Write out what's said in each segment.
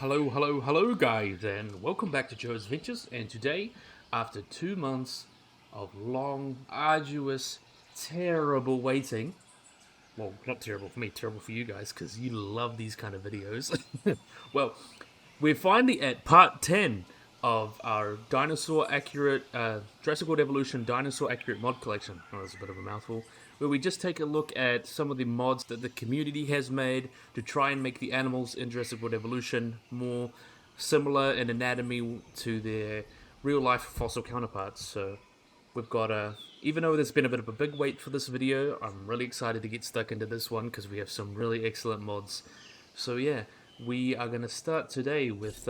Hello guys, and welcome back to Joe's Adventures. And today, after 2 months of long, arduous, terrible waiting, well, not terrible for me, terrible for you guys, because you love these kind of videos. Well, we're finally at part 10 of our dinosaur accurate, Jurassic World Evolution dinosaur accurate mod collection. Oh, that's a bit of a mouthful. Where we just take a look at some of the mods that the community has made to try and make the animals in Jurassic World Evolution more similar in anatomy to their real life fossil counterparts. So we've got even though there's been a bit of a big wait for this video, I'm really excited to get stuck into this one because we have some really excellent mods. So yeah, we are going to start today with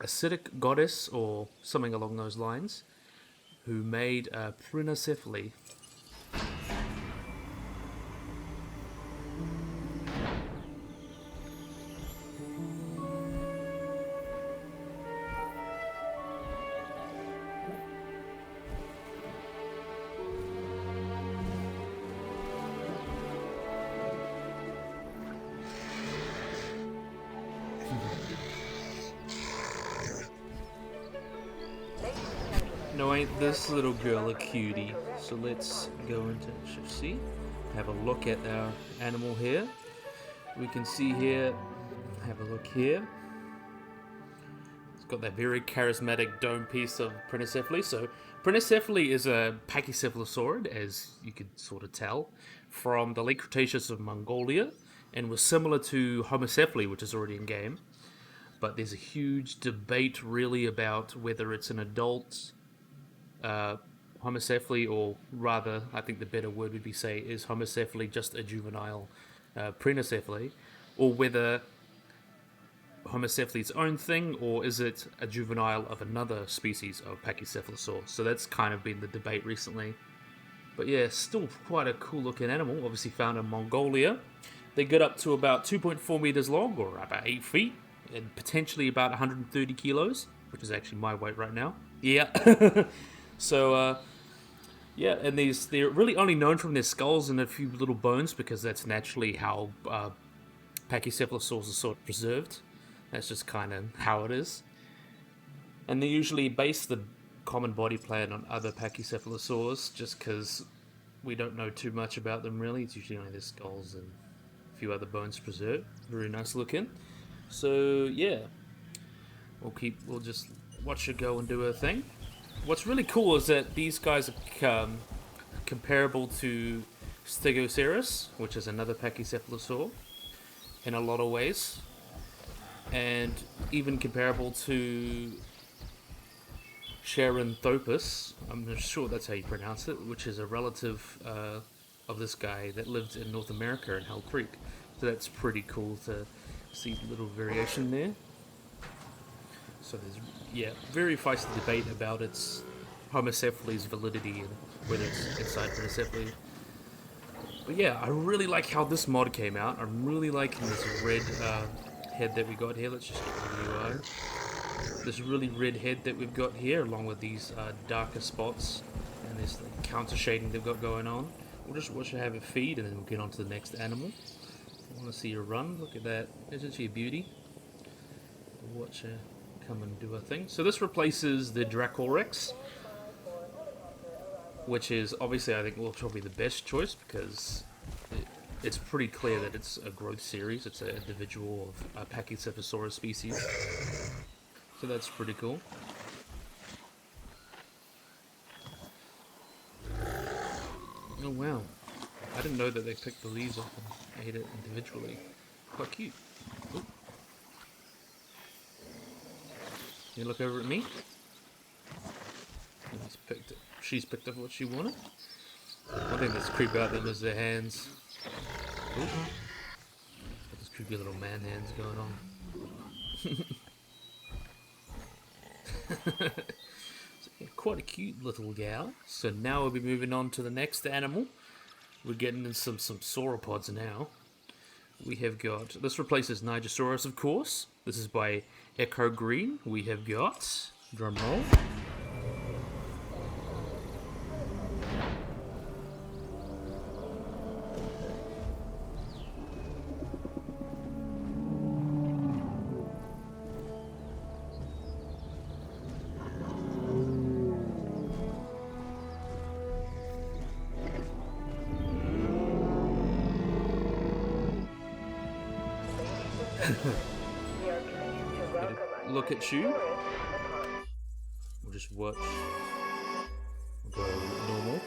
acidic goddess or something along those lines, who made Prenocephale. No, ain't this little girl a cutie? So let's go into Shift C, have a look at our animal here. We can see here, have a look here. It's got that very charismatic dome piece of Prenocephale. So Prenocephale is a Pachycephalosaurus, as you could sort of tell, from the late Cretaceous of Mongolia, and was similar to Homocephale, which is already in game. But there's a huge debate really about whether it's an adult Homocephale, or rather, I think the better word would be say, is Homocephale just a juvenile Prenocephale, or whether Homocephale is its own thing, or is it a juvenile of another species of Pachycephalosaurus? So that's kind of been the debate recently. But yeah, still quite a cool looking animal, obviously found in Mongolia. They get up to about 2.4 meters long, or about 8 feet, and potentially about 130 kilos, which is actually my weight right now. Yeah. So, yeah, and they're really only known from their skulls and a few little bones, because that's naturally how Pachycephalosaurus is sort of preserved. That's just kind of how it is. And they usually base the common body plan on other Pachycephalosaurs, just because we don't know too much about them really. It's usually only their skulls and a few other bones preserved. Very nice looking. So, yeah, we'll just watch her go and do her thing. What's really cool is that these guys are comparable to Stegosaurus, which is another Pachycephalosaur, in a lot of ways, and even comparable to Charanthropus, I'm not sure that's how you pronounce it, which is a relative of this guy that lived in North America in Hell Creek. So that's pretty cool to see a little variation there. So there's, yeah, very feisty debate about its Homocephale's validity and whether it's inside Prenocephale. But yeah, I really like how this mod came out. I'm really liking this red head that we got here. Let's just get the UI. This really red head that we've got here, along with these darker spots and this counter shading they've got going on. We'll just watch her have a feed, and then we'll get on to the next animal. I want to see her run. Look at that. Isn't she a beauty? We'll watch her come and do a thing. So this replaces the Dracorex, which is obviously, I think, well, probably the best choice, because it's pretty clear that it's a growth series. It's an individual of a Pachycephalosaurus species. So that's pretty cool. Oh wow, I didn't know that they picked the leaves up and ate it individually. Quite cute. Ooh. You look over at me. She's picked up what she wanted. One thing that's creepy about them is their hands. Ooh. Got those creepy little man hands going on. So, yeah, quite a cute little gal. So now we'll be moving on to the next animal. We're getting into some sauropods now. We have got, this replaces Nigersaurus, of course. This is by Echo Green. We have got, drum roll, Look at you. We'll just watch. We'll go normal.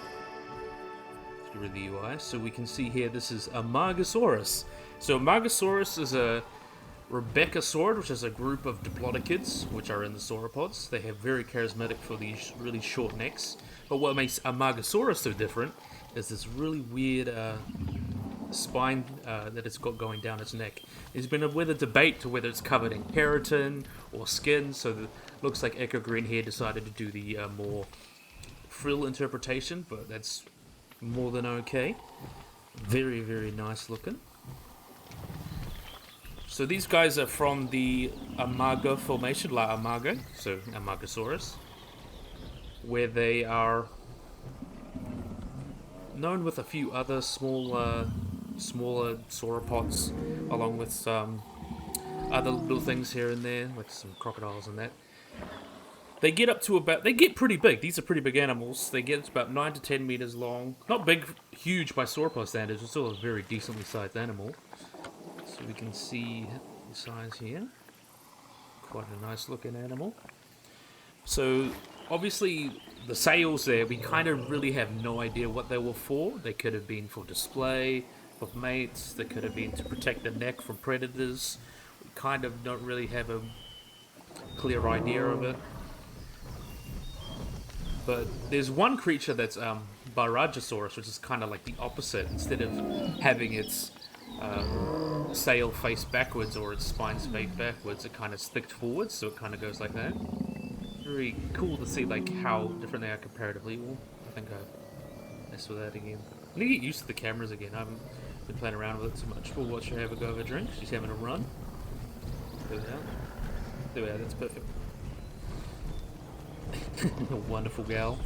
Let's get rid of the UI. So we can see here this is Amagasaurus. So Margasaurus is a Rebbachisaurid, which is a group of diplodocids, which are in the sauropods. They have very charismatic for these really short necks. But what makes Amagasaurus so different is this really weird spine that it's got going down its neck. There's been a debate to whether it's covered in keratin or skin, so it looks like Echo Green here decided to do the more frill interpretation, but that's more than okay. Very, very nice looking. So these guys are from the Amaga formation, La Amaga, so Amagasaurus, where they are known with a few other smaller sauropods, along with some other little things here and there, like some crocodiles and that. They get pretty big. These are pretty big animals. They get about 9 to 10 meters long. Not big, huge by sauropod standards, but still a very decently sized animal. So we can see the size here. Quite a nice looking animal. So obviously the sails there, we kind of really have no idea what they were for. They could have been for display, for mates, they could have been to protect the neck from predators. We kind of don't really have a clear idea of it. But there's one creature that's Rebbachisauris, which is kind of like the opposite. Instead of having its sail face backwards or its spine face backwards, it kind of sticks forwards, so it kind of goes like that. Very cool to see like how different they are comparatively. Well, I think I mess with that again. I need to get used to the cameras again. I haven't been playing around with it too much. We'll watch her have a go of a drink. She's having a run. There we are. There we are. That's perfect. A wonderful gal.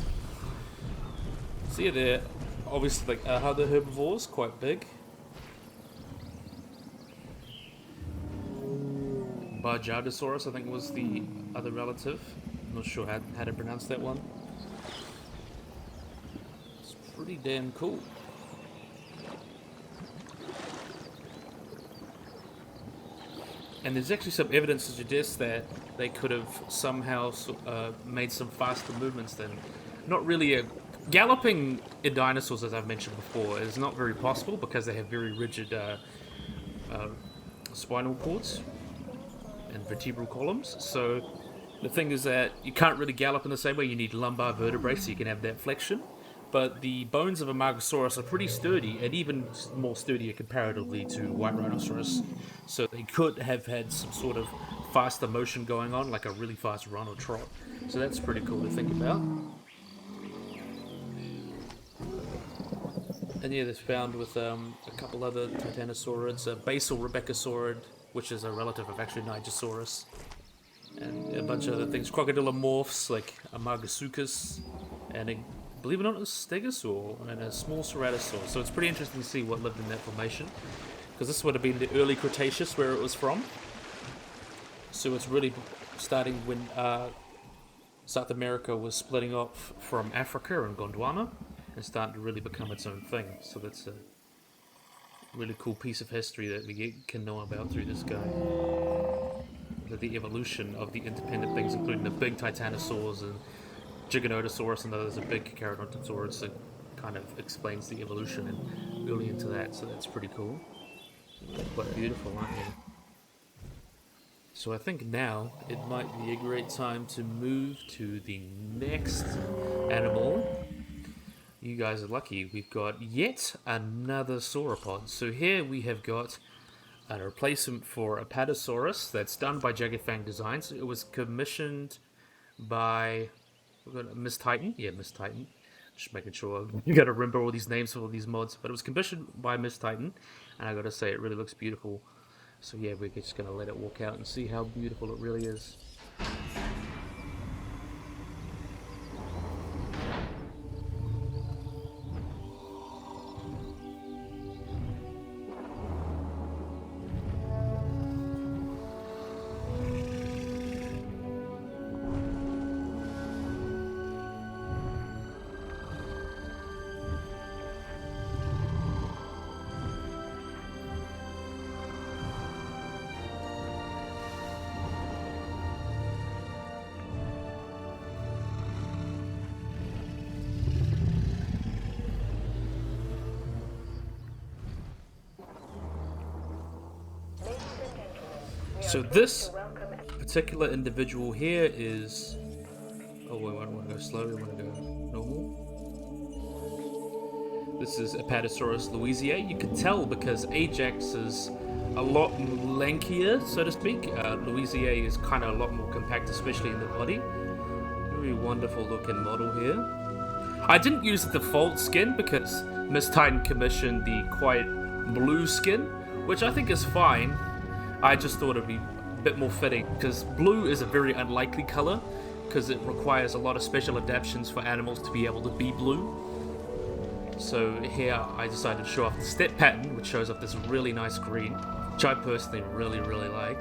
See you there. Obviously, like other herbivores, quite big. Margasaurus, I think, was the other relative. I'm not sure how to pronounce that one. It's pretty damn cool. And there's actually some evidence to suggest that they could have somehow made some faster movements than... Not really a... Galloping in dinosaurs, as I've mentioned before, is not very possible because they have very rigid spinal cords and vertebral columns. So the thing is that you can't really gallop in the same way. You need lumbar vertebrae so you can have that flexion. But the bones of a Margasaurus are pretty sturdy, and even more sturdier comparatively to white rhinoceros. So they could have had some sort of faster motion going on, like a really fast run or trot. So that's pretty cool to think about. And yeah, that's found with a couple other titanosaurids, a basal Rebbachisaurid, which is a relative of actually Nigersaurus, and a bunch of other things. Crocodilomorphs like Amagasaurus, and believe it or not, a stegosaur and a small ceratosaur. So it's pretty interesting to see what lived in that formation, because this would have been the early Cretaceous where it was from. So it's really starting when South America was splitting off from Africa and Gondwana and starting to really become its own thing. So that's a really cool piece of history that we can know about through this guy. The evolution of the independent things, including the big titanosaurs and Giganotosaurus, and others, a big Ceratodontosaurus, that kind of explains the evolution and building into that. So that's pretty cool. Quite beautiful, aren't they? So I think now it might be a great time to move to the next animal. You guys are lucky. We've got yet another sauropod. So here we have got a replacement for Apatosaurus that's done by Jagged Fang Designs. It was commissioned by Miss Titan. Yeah, Miss Titan. Just making sure you got to remember all these names for all these mods. But it was commissioned by Miss Titan, and I got to say it really looks beautiful. So yeah, we're just going to let it walk out and see how beautiful it really is. So this particular individual here is... Oh, wait, I don't want to go slow, I want to go normal. This is Apatosaurus Louisiana. You can tell because Ajax is a lot lankier, so to speak. Louisiana is kind of a lot more compact, especially in the body. Very wonderful looking model here. I didn't use the default skin because Miss Titan commissioned the quite blue skin, which I think is fine. I just thought it'd be a bit more fitting because blue is a very unlikely color because it requires a lot of special adaptations for animals to be able to be blue. So here I decided to show off the step pattern, which shows off this really nice green, which I personally really like.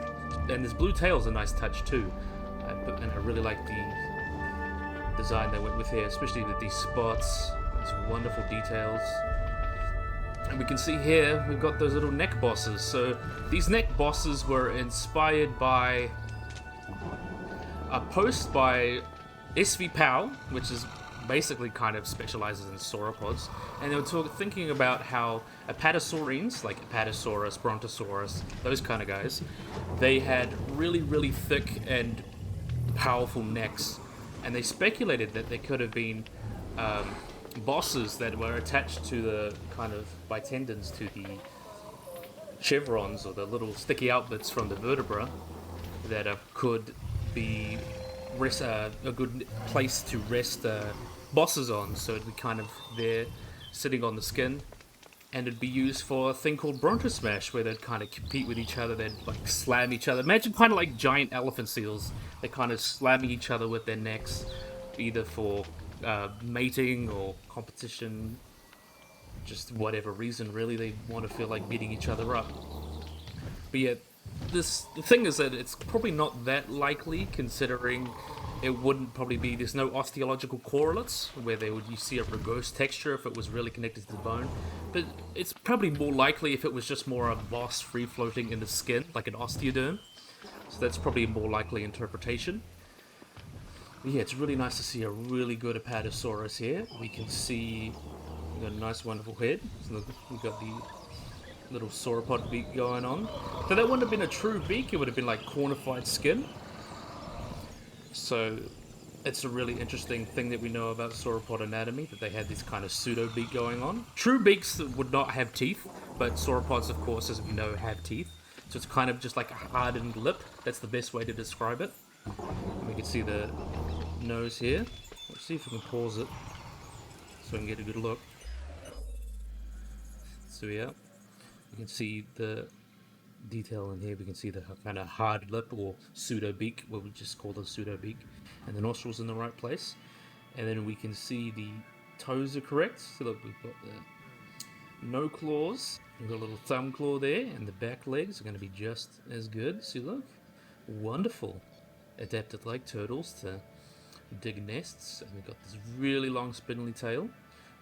And this blue tail is a nice touch too, and I really like the design they went with here, especially with these spots, these wonderful details. And we can see here we've got those little neck bosses. So these neck bosses were inspired by a post by SV Powell, which is basically kind of specializes in sauropods, and they were thinking about how apatosaurines, like Apatosaurus, Brontosaurus, those kind of guys, they had really thick and powerful necks, and they speculated that they could have been bosses that were attached to the kind of by tendons to the chevrons or the little sticky out bits from the vertebra that could be a good place to rest bosses on, so it'd be kind of there sitting on the skin, and it'd be used for a thing called Bronto Smash, where they'd kind of compete with each other, they'd like slam each other. Imagine kind of like giant elephant seals, they're kind of slamming each other with their necks, either for mating or competition, just whatever reason really, they want to feel like beating each other up. But yeah, the thing is that it's probably not that likely, considering it wouldn't probably be, there's no osteological correlates where you see a rugose texture if it was really connected to the bone, but it's probably more likely if it was just more a boss free floating in the skin, like an osteoderm. So that's probably a more likely interpretation. But yeah, it's really nice to see a really good Apatosaurus here. We can see we've got a nice wonderful head. So we've got the little sauropod beak going on. So that wouldn't have been a true beak, it would have been like cornified skin. So it's a really interesting thing that we know about sauropod anatomy, that they had this kind of pseudo beak going on. True beaks would not have teeth, but sauropods, of course, as we know, have teeth. So it's kind of just like a hardened lip. That's the best way to describe it. And we can see the nose here. Let's see if we can pause it so we can get a good look. So yeah, you can see the detail in here. We can see the kind of hard lip or pseudo beak, what we just call the pseudo beak, and the nostrils in the right place. And then we can see the toes are correct. So look, we've got the no claws, we've got a little thumb claw there, and the back legs are going to be just as good. See, look, wonderful. Adapted like turtles to dig nests, and we've got this really long spindly tail,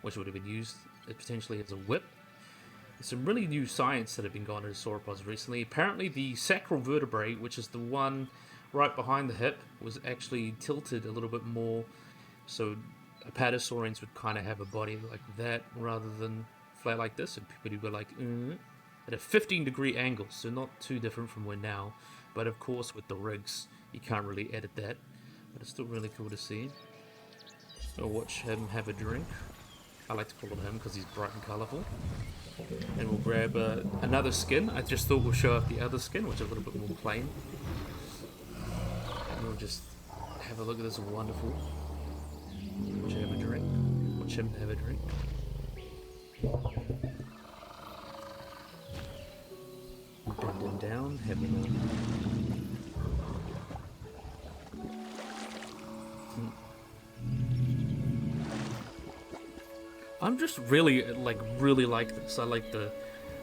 which would have been used potentially as a whip. There's some really new science that have been gone into sauropods recently. Apparently the sacral vertebrae, which is the one right behind the hip, was actually tilted a little bit more, so apatosaurines would kind of have a body like that rather than flat like this, and people would go like at a 15-degree angle, so not too different from we're now. But of course with the rigs you can't really edit that, but it's still really cool to see. So watch him have a drink. I like to call it him because he's bright and colourful. And we'll grab another skin. I just thought we'll show off the other skin, which is a little bit more plain. And we'll just have a look at this wonderful. Watch him have a drink. Watch him have a drink. Bend him down, have him. I'm just really like this. I like the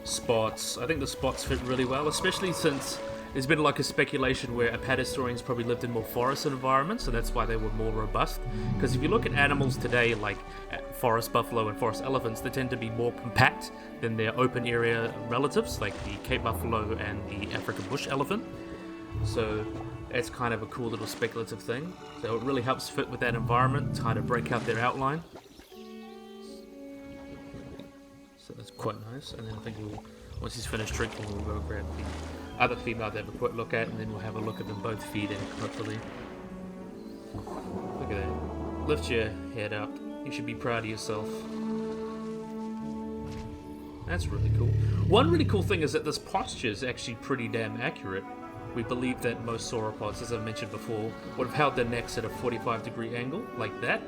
spots. I think the spots fit really well, especially since there's been like a speculation where apatosaurians probably lived in more forest environments, so that's why they were more robust. Because if you look at animals today, like forest buffalo and forest elephants, they tend to be more compact than their open area relatives, like the Cape buffalo and the African bush elephant. So it's kind of a cool little speculative thing. So it really helps fit with that environment, kind of break out their outline. So that's quite nice. And then I think once he's finished drinking, we'll go grab the other female to have a quick look at, and then we'll have a look at them both feeding, hopefully. Look at that. Lift your head up. You should be proud of yourself. That's really cool. One really cool thing is that this posture is actually pretty damn accurate. We believe that most sauropods, as I mentioned before, would have held their necks at a 45-degree angle, like that.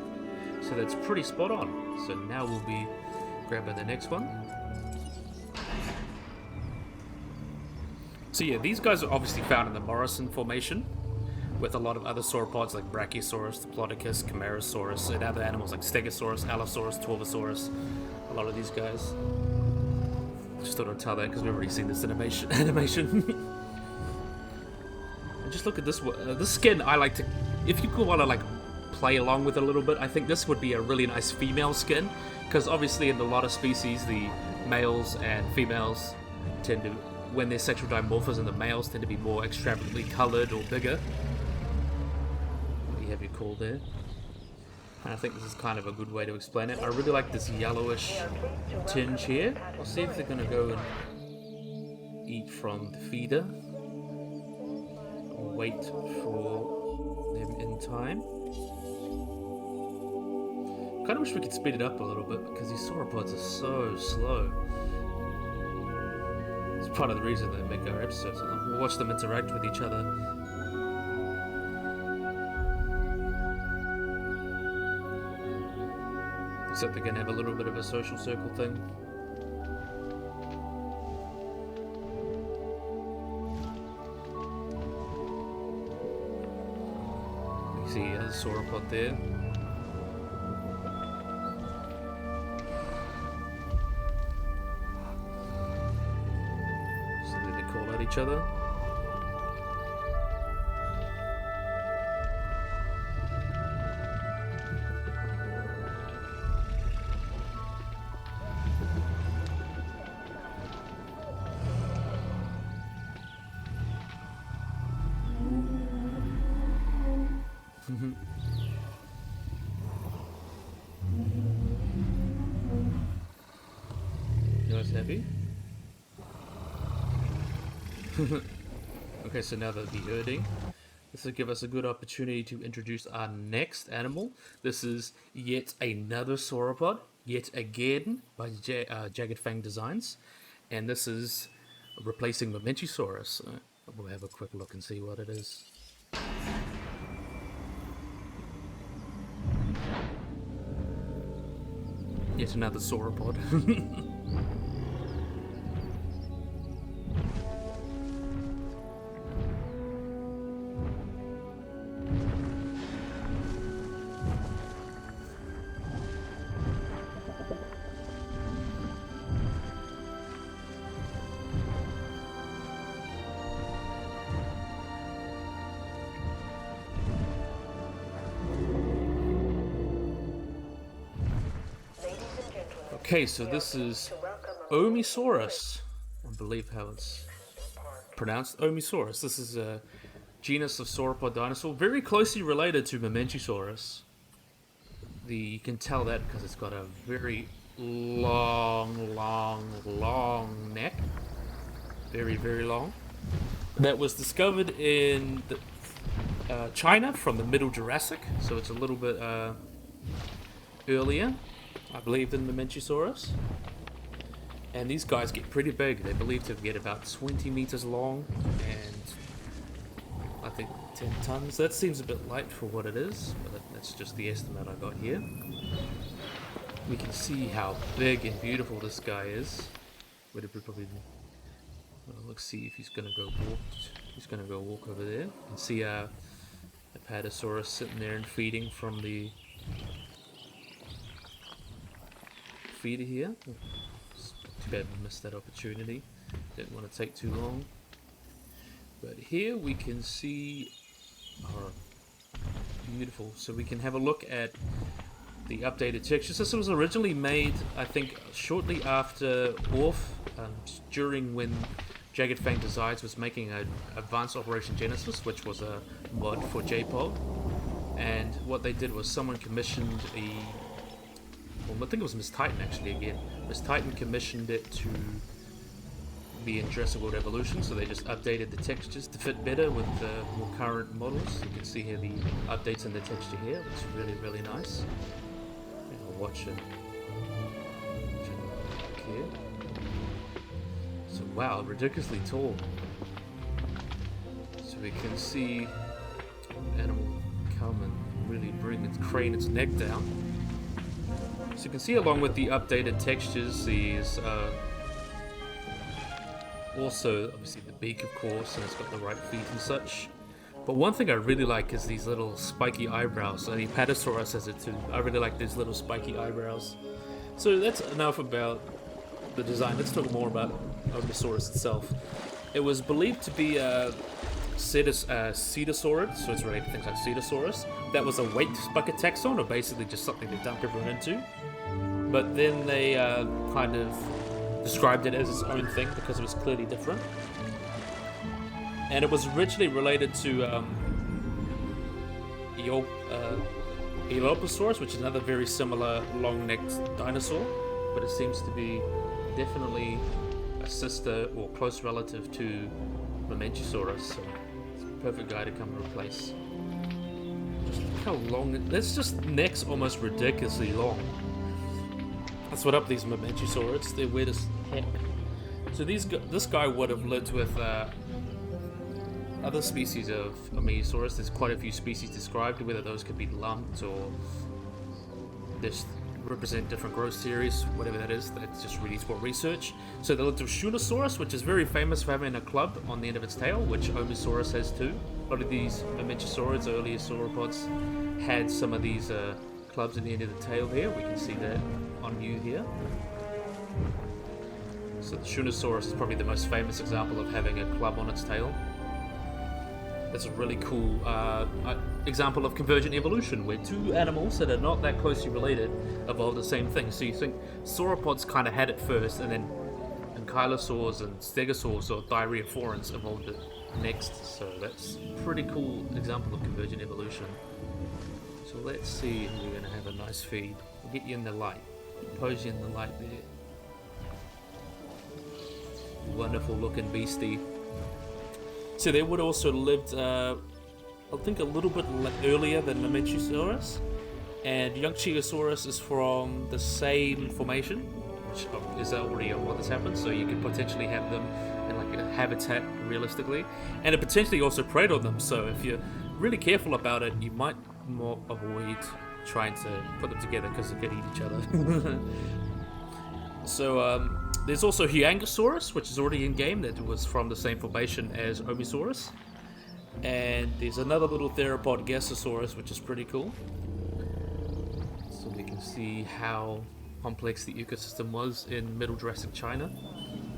So that's pretty spot on. So now we'll be grabbing the next one. So yeah, these guys are obviously found in the Morrison Formation, with a lot of other sauropods like Brachiosaurus, Diplodocus, Camarasaurus, and other animals like Stegosaurus, Allosaurus, Torvosaurus. A lot of these guys. Just thought I'd tell that because we've already seen this animation. And just look at this. This skin, I like to. If you want to like play along with it a little bit, I think this would be a really nice female skin, because obviously in a lot of species, the males and females tend to, when there's sexual dimorphism, the males tend to be more extravagantly coloured or bigger. What do you have your call there? And I think this is kind of a good way to explain it. I really like this yellowish tinge here. I'll see if they're going to go and eat from the feeder. Or wait for them in time. Kind of wish we could speed it up a little bit because these sauropods are so slow. It's part of the reason they make our episodes. We'll watch them interact with each other. Except they're going to have a little bit of a social circle thing. You see a sauropod there. So then they call out each other. You guys happy? Okay, so now that the herding, this will give us a good opportunity to introduce our next animal. This is yet another sauropod, yet again by Jagged Fang Designs, and this is replacing Margasaurus. We'll have a quick look and see what it is. Yet another sauropod. Okay, so this is Omisaurus. I believe how it's pronounced. Omisaurus. This is a genus of sauropod dinosaur, very closely related to Margasaurus. You can tell that because it's got a very long neck. Very, very long. That was discovered in China from the Middle Jurassic, so it's a little bit earlier, I believe, than the Margasaurus. And these guys get pretty big. They're believed to get about 20 meters long and I think 10 tons. That seems a bit light for what it is, but that's just the estimate I got here. We can see how big and beautiful this guy is. Let's see if he's gonna go walk. He's gonna go walk over there and see Apatosaurus sitting there and feeding from the feeder here. Too bad we missed that opportunity. Didn't want to take too long. But here we can see, beautiful. So we can have a look at the updated textures. This was originally made, I think, shortly after Orf, during when Jagged Fang Designs was making an Advanced Operation Genesis, which was a mod for JPOD. And what they did was someone commissioned I think it was Miss Titan actually again. Miss Titan commissioned it to be in Jurassic World Evolution, so they just updated the textures to fit better with the more current models. You can see here the updates in the texture here. Looks really, really nice. And I'll watch it here. So wow, ridiculously tall. So we can see the animal come and really crane its neck down. So you can see along with the updated textures, these also obviously the beak, of course, and it's got the right feet and such. But one thing I really like is these little spiky eyebrows. And the Apatosaurus has it too. I really like these little spiky eyebrows. So that's enough about the design. Let's talk more about Omisaurus itself. It was believed to be a Cetosaurid, so it's related to things like Spinosaurus. That was a weight bucket taxon, or basically just something to dump everyone into. But then they kind of described it as its own thing because it was clearly different. And it was originally related to Borealopelta, which is another very similar long-necked dinosaur, but it seems to be definitely a sister or close relative to Margasaurus, so it's a perfect guy to come and replace. Just look how long, that's just neck's almost ridiculously long. That's what up these Margasaurus, they're weird as heck. So this guy would have lived with other species of Omisaurus. There's quite a few species described, whether those could be lumped or just represent different growth series, whatever that is. That's just really for research. So they looked at Spinosaurus, which is very famous for having a club on the end of its tail, which Omisaurus has too. A lot of these Megaraptors, earlier sauropods, had some of these clubs at the end of the tail here. We can see that on view here. So the Spinosaurus is probably the most famous example of having a club on its tail. That's a really cool example of convergent evolution, where two animals that are not that closely related evolved the same thing. So you think sauropods kind of had it first, and then ankylosaurs and stegosaurs or thyreophorans evolved it next. So that's a pretty cool example of convergent evolution. So let's see if we're going to have a nice feed. We'll get you in the light. Pose you in the light there. Wonderful looking beastie. So they would also lived, I think, a little bit earlier than Margasaurus, and young Pachycephalosaurus is from the same formation, which is already what has happened. So you could potentially have them in like a habitat realistically, and it potentially also preyed on them. So if you're really careful about it, you might more avoid trying to put them together because they could eat each other. So there's also Amagasaurus, which is already in game, that was from the same formation as Omisaurus. And there's another little theropod, Margasaurus, which is pretty cool. So we can see how complex the ecosystem was in Middle Jurassic China.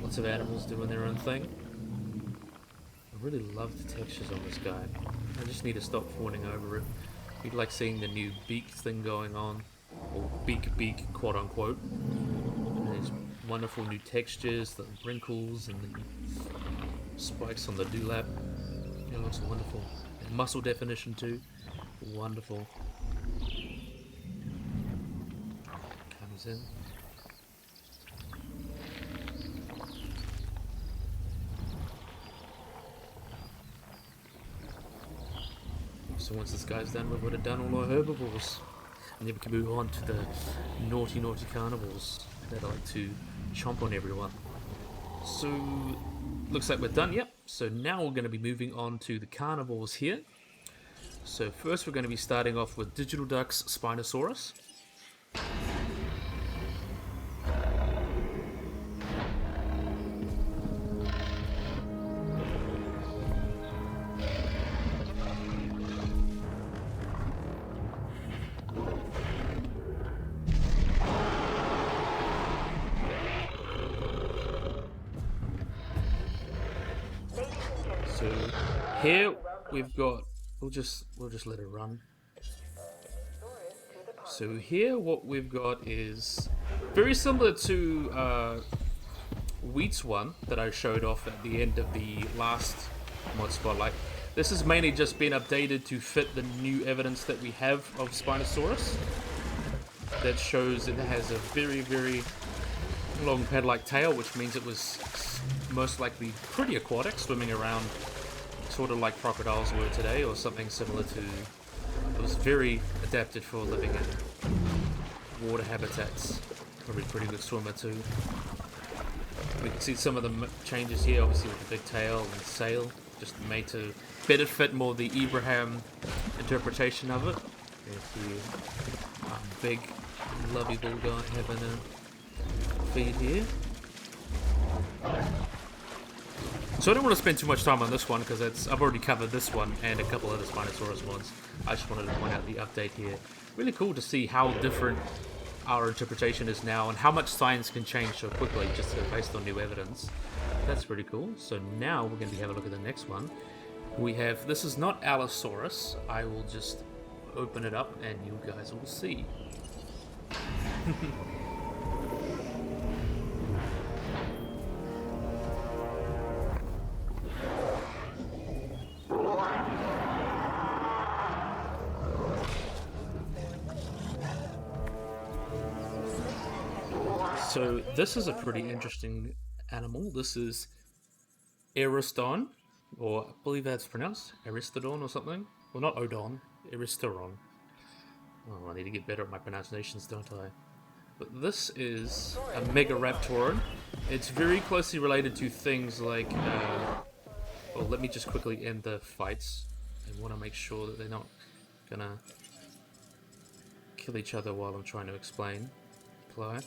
Lots of animals doing their own thing. I really love the textures on this guy. I just need to stop fawning over it. You'd like seeing the new beak thing going on, or beak, quote unquote. There's wonderful new textures, the wrinkles and the spikes on the dewlap. It looks wonderful. And muscle definition too. Wonderful. Comes in. So once this guy's done, we would have done all our herbivores. And then we can move on to the naughty carnivores that like to chomp on everyone. So looks like we're done. Yep. So now we're going to be moving on to the carnivores here. So first we're going to be starting off with Dimetrodon Spinosaurus. So here we've got, we'll just let it run. So here what we've got is very similar to Wheat's one that I showed off at the end of the last mod spotlight. This has mainly just been updated to fit the new evidence that we have of Spinosaurus. That shows it has a very long pad-like tail, which means it was most likely pretty aquatic, swimming around sort of like crocodiles were today, or something similar to... It was very adapted for living in water habitats. Probably a pretty good swimmer too. We can see some of the changes here, obviously with the big tail and sail, just made to better fit more the Abraham interpretation of it. There's the big lovable guy having a feed here. So I don't want to spend too much time on this one because I've already covered this one and a couple other Spinosaurus ones. I just wanted to point out the update here. Really cool to see how different our interpretation is now and how much science can change so quickly just based on new evidence. That's pretty cool. So now we're going to have a look at the next one. We have, this is not Allosaurus. I will just open it up and you guys will see. So this is a pretty interesting animal. This is Aristodon, or I believe that's pronounced Aristodon or something. Well, not Odon, Aristoron. Oh, I need to get better at my pronunciations, don't I? But this is a Megaraptor. It's very closely related to things like... well, let me just quickly end the fights. I want to make sure that they're not gonna kill each other while I'm trying to explain. Apply.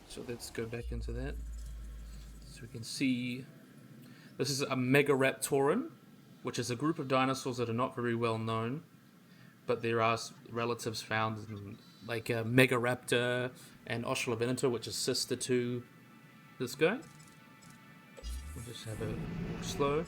So let's go back into that. So we can see this is a Megaraptoran, which is a group of dinosaurs that are not very well known, but there are relatives found in, like Megaraptor and Oshlovenita, which is sister to this guy. We'll just have a slow.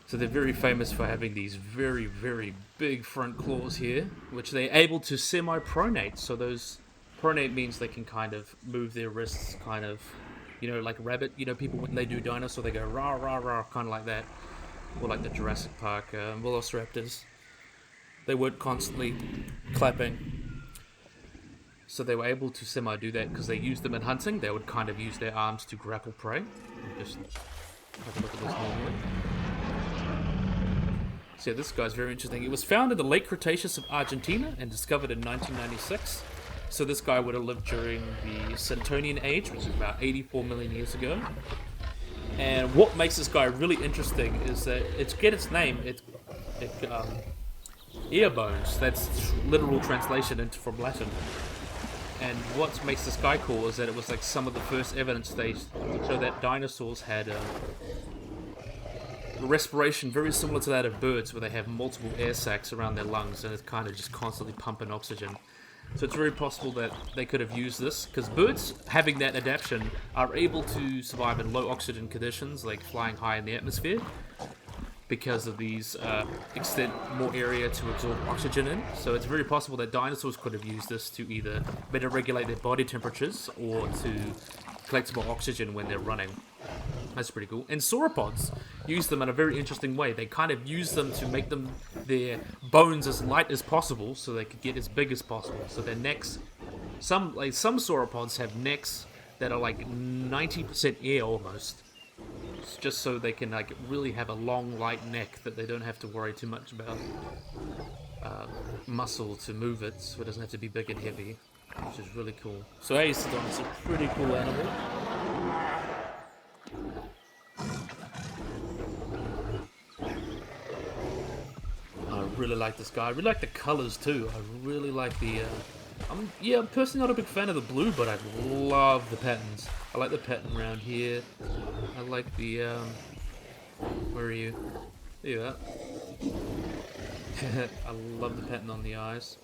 So they're very famous for having these very, very big front claws here, which they're able to semi-pronate. So those pronate means they can kind of move their wrists, kind of, you know, like a rabbit. You know, people when they do dinosaur, they go rah rah rah, kind of like that, or like the Jurassic Park velociraptors. They weren't constantly clapping, so they were able to semi-do that because they used them in hunting. They would kind of use their arms to grapple prey. Just have a look at this normally. So yeah, this guy's very interesting. It was found in the late Cretaceous of Argentina and discovered in 1996. So this guy would have lived during the Centonian age, which is about 84 million years ago. And what makes this guy really interesting is that its name, ear bones. That's literal translation from Latin. And what makes this guy cool is that it was like some of the first evidence they show that dinosaurs had respiration very similar to that of birds, where they have multiple air sacs around their lungs and it's kind of just constantly pumping oxygen. So it's very possible that they could have used this, because birds, having that adaptation, are able to survive in low oxygen conditions, like flying high in the atmosphere, because of these extend more area to absorb oxygen in. So it's very possible that dinosaurs could have used this to either better regulate their body temperatures or to collect more oxygen when they're running. That's pretty cool. And sauropods use them in a very interesting way. They kind of use them to make them their bones as light as possible, so they could get as big as possible. So their necks, some sauropods have necks that are like 90% air almost, just so they can like really have a long, light neck that they don't have to worry too much about muscle to move it, so it doesn't have to be big and heavy, which is really cool. So Aesodon is a pretty cool animal. I really like this guy. I really like the colors too. I really like the... I'm personally not a big fan of the blue, but I love the patterns. I like the pattern around here. I like the... where are you? There you are. I love the pattern on the eyes.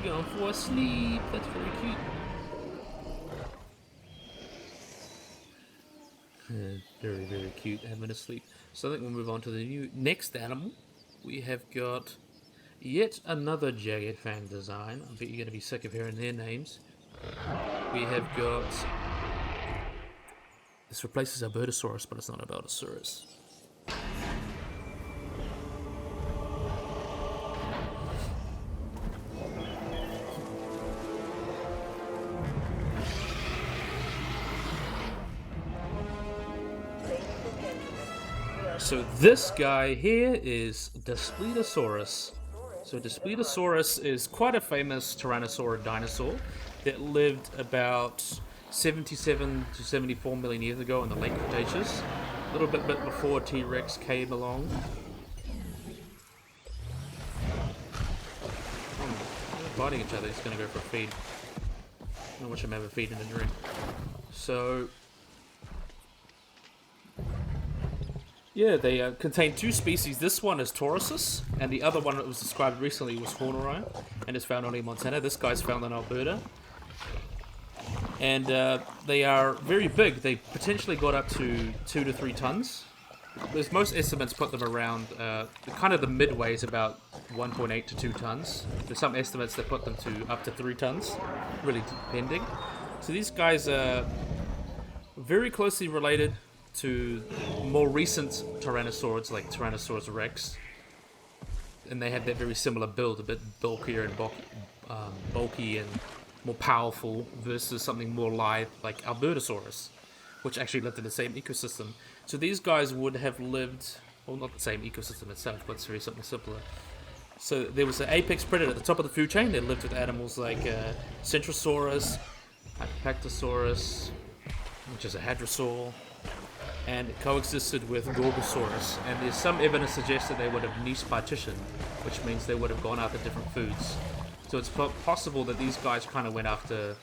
Going for a sleep. That's very cute. Very, very cute, having a sleep. So I think we'll move on to the next animal. We have got yet another jagged fang design. I bet you're going to be sick of hearing their names. We have got... This replaces Apatosaurus, but it's not Apatosaurus. So this guy here is Daspletosaurus. So Daspletosaurus is quite a famous Tyrannosaurid dinosaur that lived about 77 to 74 million years ago in the late Cretaceous, a little bit before T-Rex came along. They're biting each other. He's going to go for a feed. I don't watch him have a feed in a drink. So yeah, they contain two species. This one is torosus, and the other one that was described recently was horneri, and is found only in Montana. This guy's found in Alberta. And they are very big. They potentially got up to 2 to 3 tons. There's most estimates put them around, kind of the midway is about 1.8 to 2 tons. There's some estimates that put them to up to 3 tons, really depending. So these guys are very closely related to more recent tyrannosaurids like Tyrannosaurus rex, and they had that very similar build, a bit bulkier and bulky and more powerful versus something more lithe like Albertosaurus, which actually lived in the same ecosystem. So these guys would have lived, well, not the same ecosystem itself, but very something simpler. So there was an apex predator at the top of the food chain that lived with animals like Centrosaurus, Apatosaurus, which is a hadrosaur, and it coexisted with Gorgosaurus. And there's some evidence suggests that they would have niche partitioned, which means they would have gone after different foods. So it's possible that these guys kind of went after,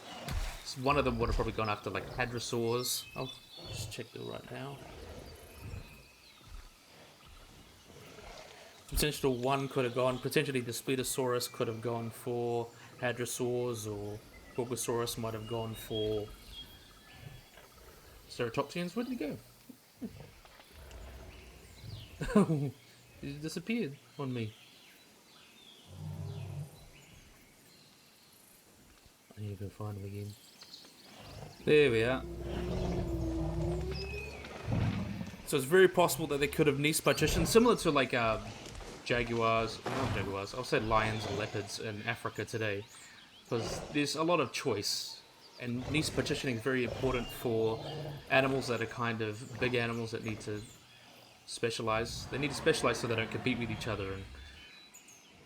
one of them would have probably gone after like hadrosaurs. I'll just check that right now. Potential one could have gone, potentially the Spinosaurus could have gone for hadrosaurs, or Gorgosaurus might have gone for ceratopsians. Where did he go? He disappeared on me. I need to go find him again. There we are. So it's very possible that they could have niche partitioned, similar to like jaguars, not jaguars, I'll say lions and leopards in Africa today, because there's a lot of choice, and niche partitioning is very important for animals that are kind of big animals that need to specialize. They need to specialize so they don't compete with each other, and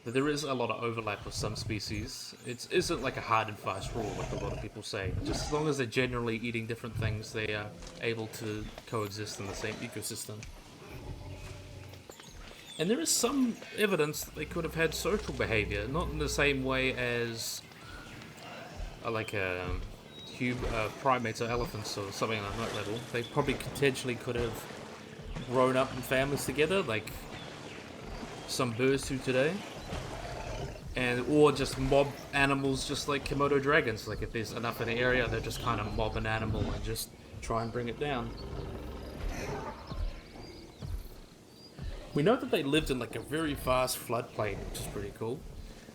but there is a lot of overlap with some species. It isn't like a hard and fast rule like a lot of people say. Just as long as they're generally eating different things, they are able to coexist in the same ecosystem. And there is some evidence that they could have had social behavior, not in the same way as like primates or elephants or something on that level. They probably potentially could have grown up in families together, like some birds do today. And or just mob animals, just like Komodo dragons. Like if there's enough in an area, they'll just kind of mob an animal and just try and bring it down. We know that they lived in like a very vast floodplain, which is pretty cool.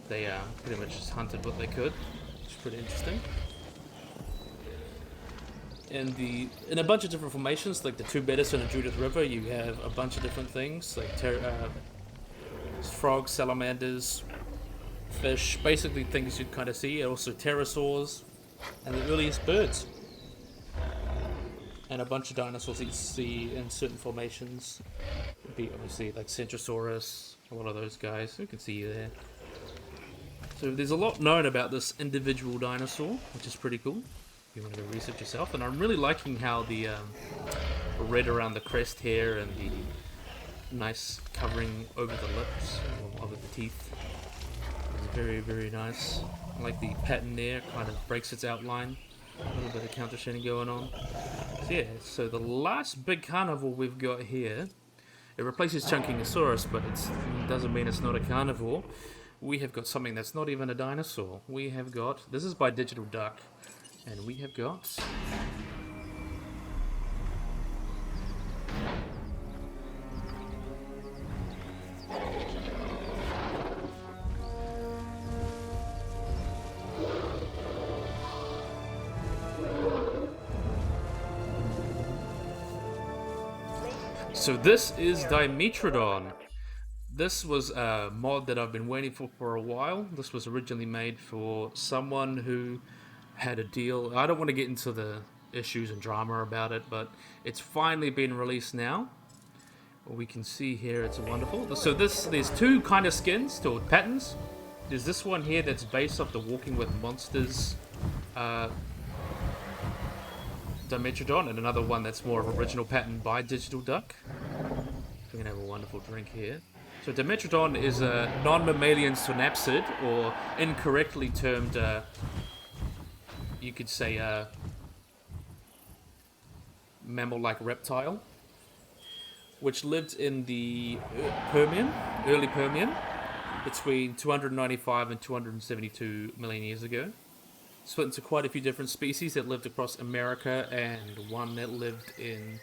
They pretty much just hunted what they could, which is pretty interesting. And in a bunch of different formations, like the two Bedison and Judith River, you have a bunch of different things like frogs, salamanders, fish, basically things you'd kind of see. Also pterosaurs and the earliest birds, and a bunch of dinosaurs that you see in certain formations would be obviously like Centrosaurus, a lot of those guys. You can see you there. So there's a lot known about this individual dinosaur, which is pretty cool if you want to go research yourself. And I'm really liking how the red around the crest here and the nice covering over the lips, or over the teeth. It's very, very nice. I like the pattern there, kind of breaks its outline. A little bit of counter shading going on. So yeah, so the last big carnivore we've got here, it replaces Chunkingosaurus, but it doesn't mean it's not a carnivore. We have got something that's not even a dinosaur. We have got, this is by Digital Duck, and we have got so this is Dimetrodon. This was a mod that I've been waiting for a while. This was originally made for someone who had a deal. I don't want to get into the issues and drama about it, but it's finally been released now. we can see here, it's wonderful. So there's two kind of skins or patterns. There's this one here that's based off the Walking with Monsters Dimetrodon, and another one that's more of an original pattern by Digital Duck. We're gonna have a wonderful drink here. So Dimetrodon is a non-mammalian synapsid, or incorrectly termed, you could say, mammal-like reptile, which lived in the early Permian, between 295 and 272 million years ago. Split into quite a few different species that lived across America and one that lived in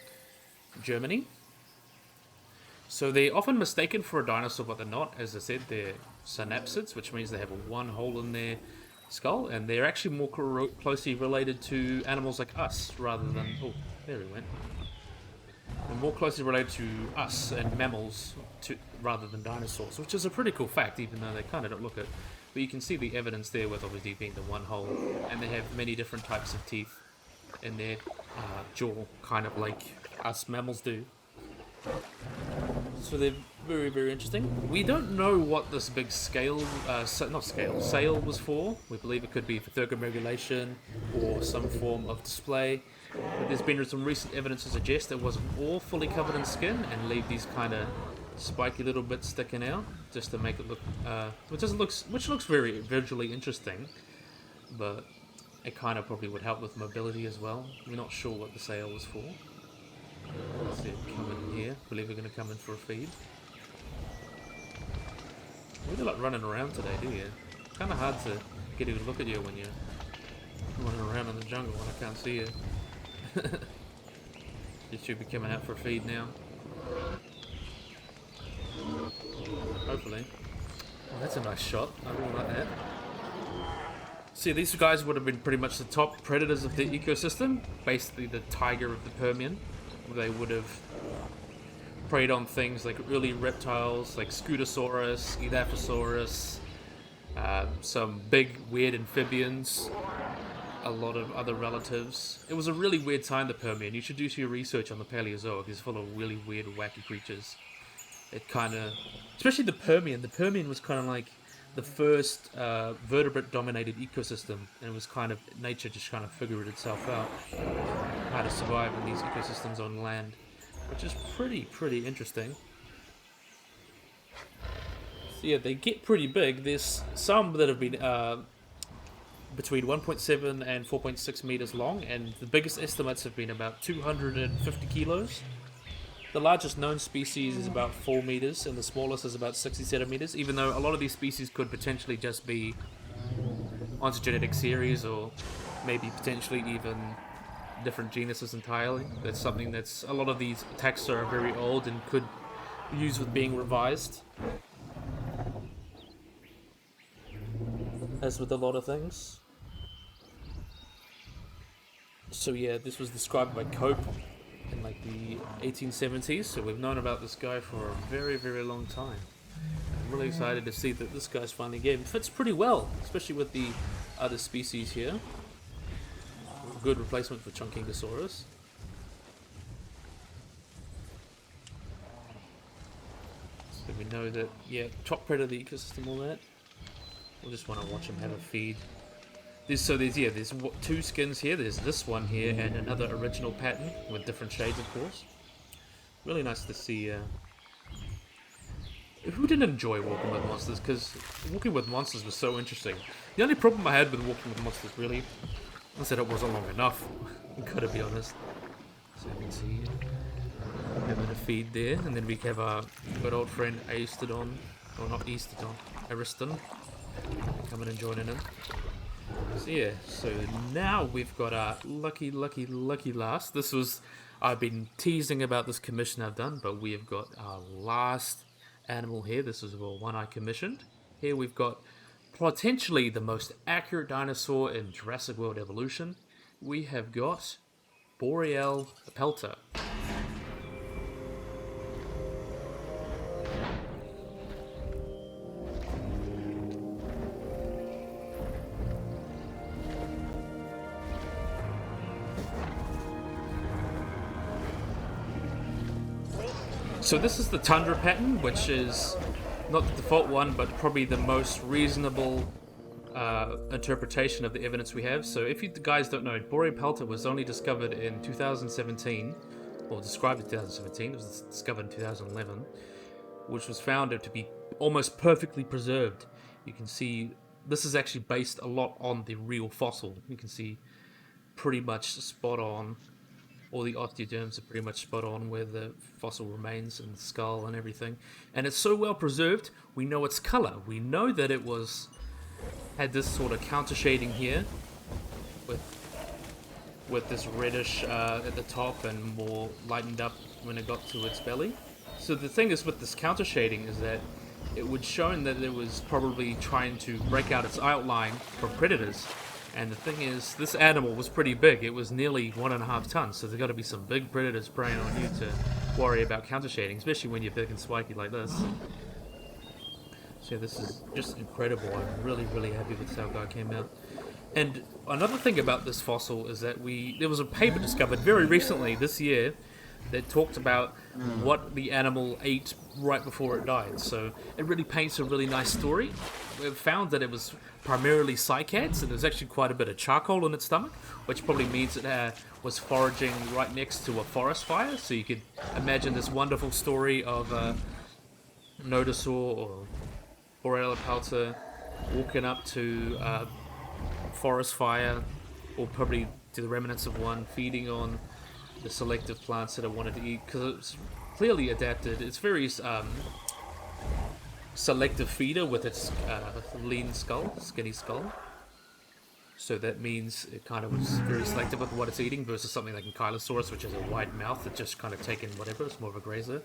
Germany. So they're often mistaken for a dinosaur, but they're not. As I said, they're synapsids, which means they have one hole in their skull, and they're actually more closely related to animals like us, rather than... Oh, there we went. They're more closely related to us and mammals rather than dinosaurs, which is a pretty cool fact, even though they kind of don't look it. But you can see the evidence there with obviously being the one hole, and they have many different types of teeth in their jaw, kind of like us mammals do. So they're very, very interesting. We don't know what this big sail was for. We believe it could be for thermoregulation or some form of display. But there's been some recent evidence to suggest it wasn't all fully covered in skin and leave these kind of spiky little bits sticking out just to make it look, which looks very visually interesting, but it kind of probably would help with mobility as well. We're not sure what the sail was for. Let's see it come in here. I believe we're going to come in for a feed. You really like running around today, do you? Kind of hard to get a good look at you when you're running around in the jungle when I can't see you. You should be coming out for a feed now. Hopefully. Oh, that's a nice shot. I really like that. See, these guys would have been pretty much the top predators of the ecosystem. Basically the tiger of the Permian. They would have preyed on things like early reptiles like Spinosaurus, Apatosaurus, some big weird amphibians, a lot of other relatives. It was a really weird time, the Permian. You should do your research on the Paleozoic. It's full of really weird, wacky creatures. It kind of, especially the Permian. The Permian was kind of like the first vertebrate-dominated ecosystem, and it was kind of nature just kind of figured itself out how to survive in these ecosystems on land, which is pretty interesting. So yeah, they get pretty big. There's some that have been between 1.7 and 4.6 meters long, and the biggest estimates have been about 250 kilos. The largest known species is about 4 meters, and the smallest is about 60 centimeters, even though a lot of these species could potentially just be ontogenetic series, or maybe potentially even different genuses entirely. That's something that's... A lot of these taxa are very old and could use with being revised. As with a lot of things. So yeah, this was described by Cope in like the 1870s, so we've known about this guy for a very long time. I'm really excited to see that this guy's finally game. It fits pretty well, especially with the other species here. Good replacement for Chunkingosaurus. So we know that, yeah, top predator of the ecosystem, all that. We'll just want to watch him have a feed. There's two skins here. There's this one here and another original pattern with different shades, of course. Really nice to see. Who didn't enjoy Walking with Monsters? Because Walking with Monsters was so interesting. The only problem I had with Walking with Monsters, really, I said it wasn't long enough. Gotta be honest. So you can see having a feed there, and then we have our good old friend Aistodon, or not Aistodon, Ariston, coming and joining in. So yeah, so now we've got our lucky last. This was, I've been teasing about this commission I've done, but we have got our last animal here. This is the one I commissioned. Here we've got potentially the most accurate dinosaur in Jurassic World evolution. We have got Boreal Pelter. So this is the tundra pattern, which is not the default one, but probably the most reasonable interpretation of the evidence we have. So if you guys don't know, Boreal Pelter was only discovered in 2017, or described in 2017. It was discovered in 2011, which was found to be almost perfectly preserved. You can see this is actually based a lot on the real fossil. You can see pretty much spot on. All the osteoderms are pretty much spot on where the fossil remains and the skull and everything. And it's so well preserved, we know its color. We know that it had this sort of counter shading here with this reddish at the top and more lightened up when it got to its belly. So the thing is with this counter shading is that it would show that it was probably trying to break out its outline from predators. And the thing is, this animal was pretty big. It was nearly 1.5 tons, so there's got to be some big predators preying on you to worry about counter shading, especially when you're big and spiky like this. So this is just incredible. I'm really, really happy with how it came out. And another thing about this fossil is that there was a paper discovered very recently this year that talked about what the animal ate right before it died. So it really paints a really nice story. We've found that it was primarily cycads, and there's actually quite a bit of charcoal in its stomach, which probably means it was foraging right next to a forest fire. So you could imagine this wonderful story of a Nodosaur or Borealopelta walking up to a forest fire, or probably to the remnants of one, feeding on the selective plants that it wanted to eat, because it's clearly adapted. It's very selective feeder with its lean skull, skinny skull. So that means it kind of was very selective with what it's eating versus something like Ankylosaurus, which has a wide mouth that just kind of taken whatever. It's more of a grazer.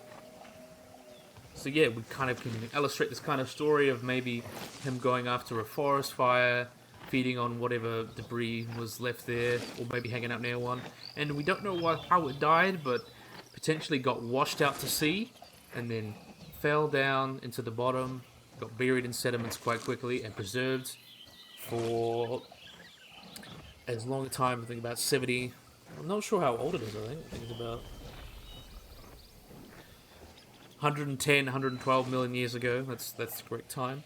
So yeah, we kind of can illustrate this kind of story of maybe him going after a forest fire, feeding on whatever debris was left there, or maybe hanging out near one. And we don't know how it died, but potentially got washed out to sea, and then fell down into the bottom, got buried in sediments quite quickly, and preserved for as long a time, I think about 70, I'm not sure how old it is, I think it's about 110, 112 million years ago, that's the correct time,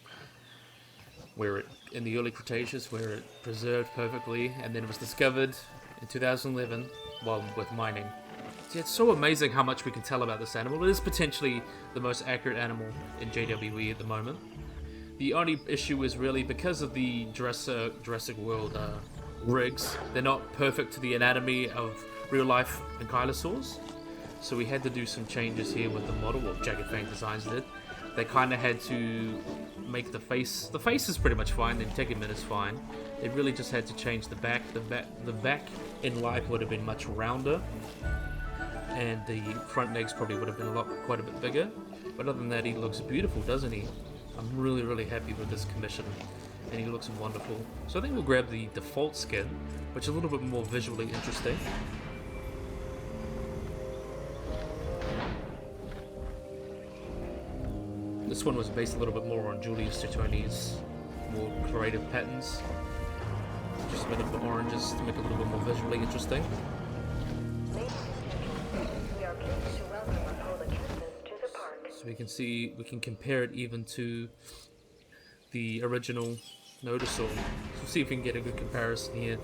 in the early Cretaceous, where it preserved perfectly, and then it was discovered in 2011 while with mining. See, it's so amazing how much we can tell about this animal. It is potentially the most accurate animal in JWE at the moment. The only issue is really because of the Jurassic World rigs, they're not perfect to the anatomy of real-life ankylosaurs. So we had to do some changes here with the model, what Jagged Fang Designs did. They kind of had to make the face. The face is pretty much fine. The integument is fine. They really just had to change the back. The back in life would have been much rounder, and the front legs probably would have been quite a bit bigger. But other than that, he looks beautiful, doesn't he? I'm really, really happy with this commission, and he looks wonderful. So I think we'll grab the default skin, which is a little bit more visually interesting. This one was based a little bit more on Julius Titone's more creative patterns. Just a bit of oranges to make it a little bit more visually interesting. So we can see, we can compare it even to the original Nodosaur. So we'll see if we can get a good comparison here.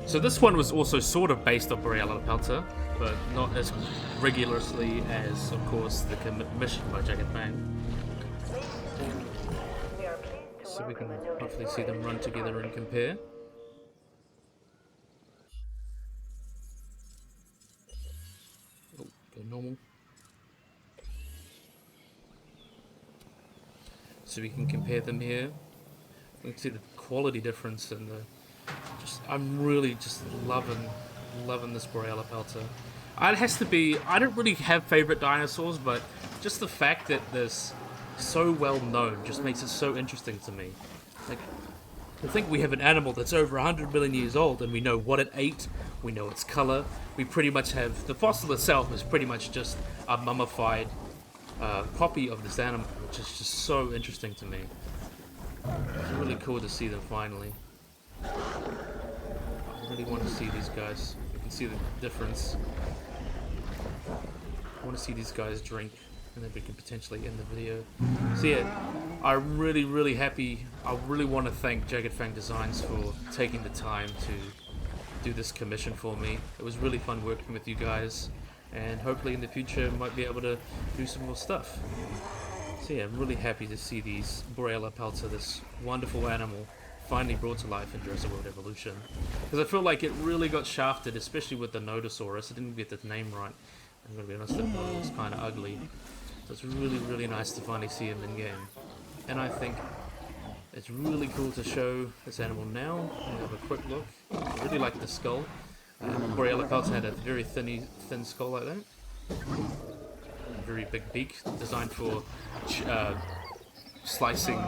So this one was also sort of based on Borealopelta, but not as rigorously as, of course, the commission by Jagged Fang. So we can hopefully see them run together and compare. Oh, go normal. So we can compare them here. We can see the quality difference and the I'm really just loving this Borealopelta. It has to be, I don't really have favorite dinosaurs, but just the fact that this so well known just makes it so interesting to me. Like, I think we have an animal that's over 100 million years old, and we know what it ate, we know its color, we pretty much have, the fossil itself is pretty much just a mummified copy of this animal, which is just so interesting to me. It's really cool to see them finally. really want to see these guys. You can see the difference. I want to see these guys drink, and then we can potentially end the video. So yeah, I'm really happy. I really want to thank Jagged Fang Designs for taking the time to do this commission for me. It was really fun working with you guys, and hopefully in the future I might be able to do some more stuff. So yeah, I'm really happy to see these Borealopelta, this wonderful animal, finally brought to life in Jurassic World Evolution. Because I feel like it really got shafted, especially with the Nodosaurus. I didn't get the name right. I'm going to be honest, that model looks kind of ugly. So it's really nice to finally see him in game. And I think it's really cool to show this animal now. We'll have a quick look. I really like the skull. Borealopelta had a very thin skull like that. Very big beak, designed for slicing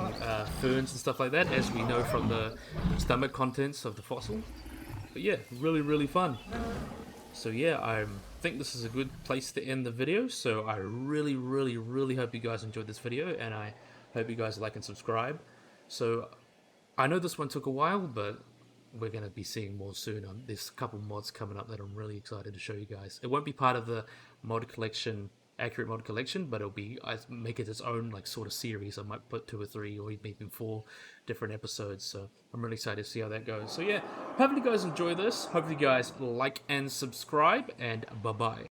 ferns and stuff like that, as we know from the stomach contents of the fossil. But yeah, really fun. So yeah, I think this is a good place to end the video. So I really hope you guys enjoyed this video, and I hope you guys like and subscribe. So I know this one took a while, but we're going to be seeing more soon. There's a couple mods coming up that I'm really excited to show you guys. It won't be part of the mod collection, accurate mod collection, but it'll be, I make it its own like sort of series. I might put 2 or 3 or maybe 4 different episodes. So I'm really excited to see how that goes. So yeah, hope you guys enjoy this. Hope you guys like and subscribe, and bye bye.